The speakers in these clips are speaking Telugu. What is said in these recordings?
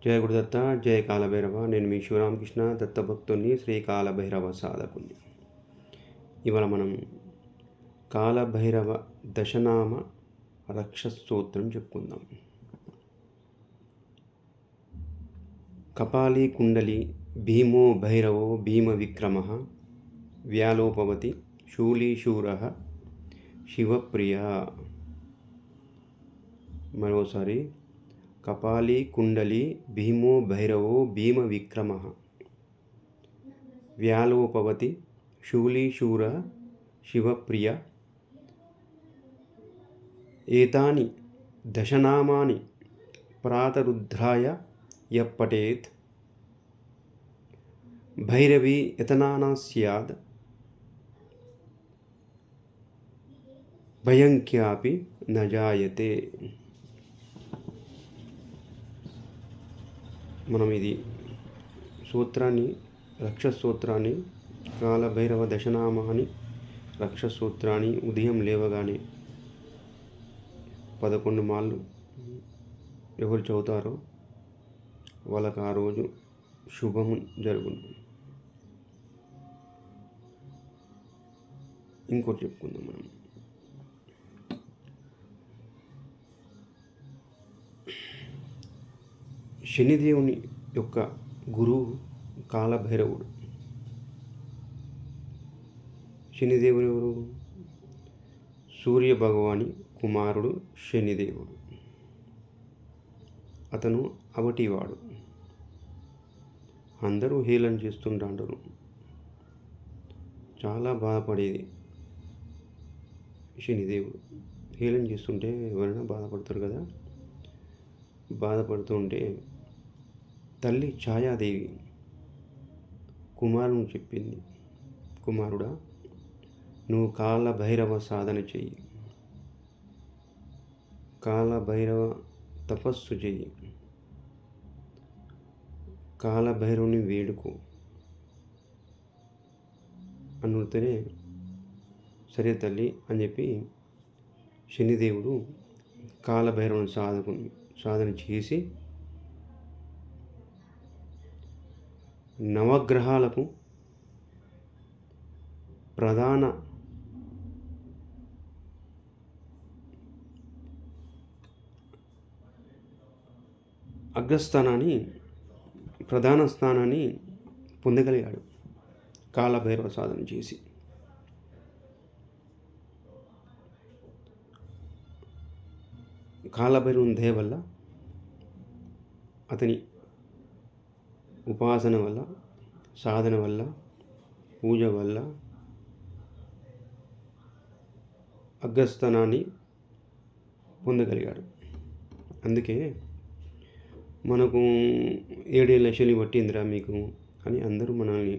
జయ గురుదత్త, జయ కాలభైరవ. నేను మీ శివరామకృష్ణ దత్తభక్తుని, శ్రీ కాలభైరవ సాధకుని. ఇవాళ మనం కాలభైరవ దశనామ రక్షస్తోత్రం చెప్పుకుందాం. కపాలి కుండలి భీమో భైరవో భీమ విక్రమ వ్యాలోపవతి శూలీశూర శివప్రియ. మరోసారి కపాలి కుండలి భీమో భైరవో భీమ విక్రమ వ్యాలోపవతి శూలీశూర శివప్రియ. ఏతాని దశనామాని ప్రాతరుద్ధాయ యప్పటేత్ భైరవీ యతనానా స్యాద్ భయంక్యాపి న జాయతే. మనం ఇది సూత్రాన్ని, రక్షసూత్రాన్ని, కాలభైరవ దశనామాని రక్షసూత్రాన్ని ఉదయం లేవగానే 11 మార్లు ఎవరు చదువుతారో వాళ్ళకు ఆ రోజు శుభము జరుగును. ఇంకోటి చెప్పుకుందాం మనం. శనిదేవుని యొక్క గురువు కాలభైరవుడు. శనిదేవుడు ఎవరు? సూర్య భగవాని కుమారుడు శనిదేవుడు. అతను అవటివాడు. అందరూ హేళన చేస్తుంటారు. చాలా బాధపడేది శనిదేవుడు. హేళన చేస్తుంటే ఎవరైనా బాధపడతారు కదా. బాధపడుతూ ఉంటే తల్లి ఛాయాదేవి కుమారుని చెప్పింది, కుమారుడా, నువ్వు కాలభైరవ సాధన చెయ్యి, కాలభైరవ తపస్సు చెయ్యి, కాలభైరవుని వేడుకో అనుడితేనే సరే తల్లి అని చెప్పి శనిదేవుడు కాలభైరవుని సాధన చేసి నవగ్రహాలకు ప్రధాన ప్రధాన స్థానాన్ని పొందగలిగాడు కాలభైరవ సాధన చేసి. కాలభైరవుని దయ వల్ల, అతని ఉపాసన వల్ల, సాధన వల్ల, పూజ వల్ల అగ్రస్థానాన్ని పొందగలిగాడు. అందుకే మనకు 7 ఏళ్ళ శని పట్టిందిరా మీకు అని అందరూ మనల్ని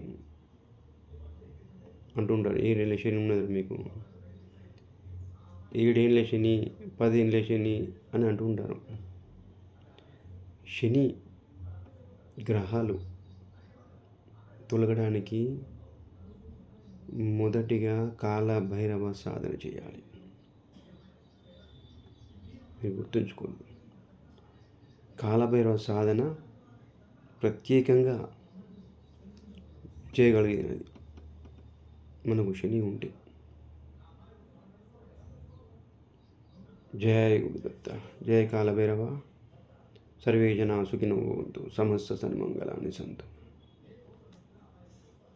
అంటుంటారు. 7 ఏళ్ళ శని ఉన్నదిరా మీకు, 7 ఏళ్ళ శని, 10 ఏళ్ళ శని అని అంటుంటారు. శని గ్రహాలు తొలగడానికి మొదటిగా కాలభైరవ సాధన చేయాలి. మీరు గుర్తుంచుకోండి. కాలభైరవ సాధన ప్రత్యేకంగా చేయగలిగినది మనకు శని ఉంటే. జయ గురుదత్త, జయ కాలభైరవ. సర్వే జనా సుఖినో భవంతు, సమస్త సన్మంగళాని సంతు.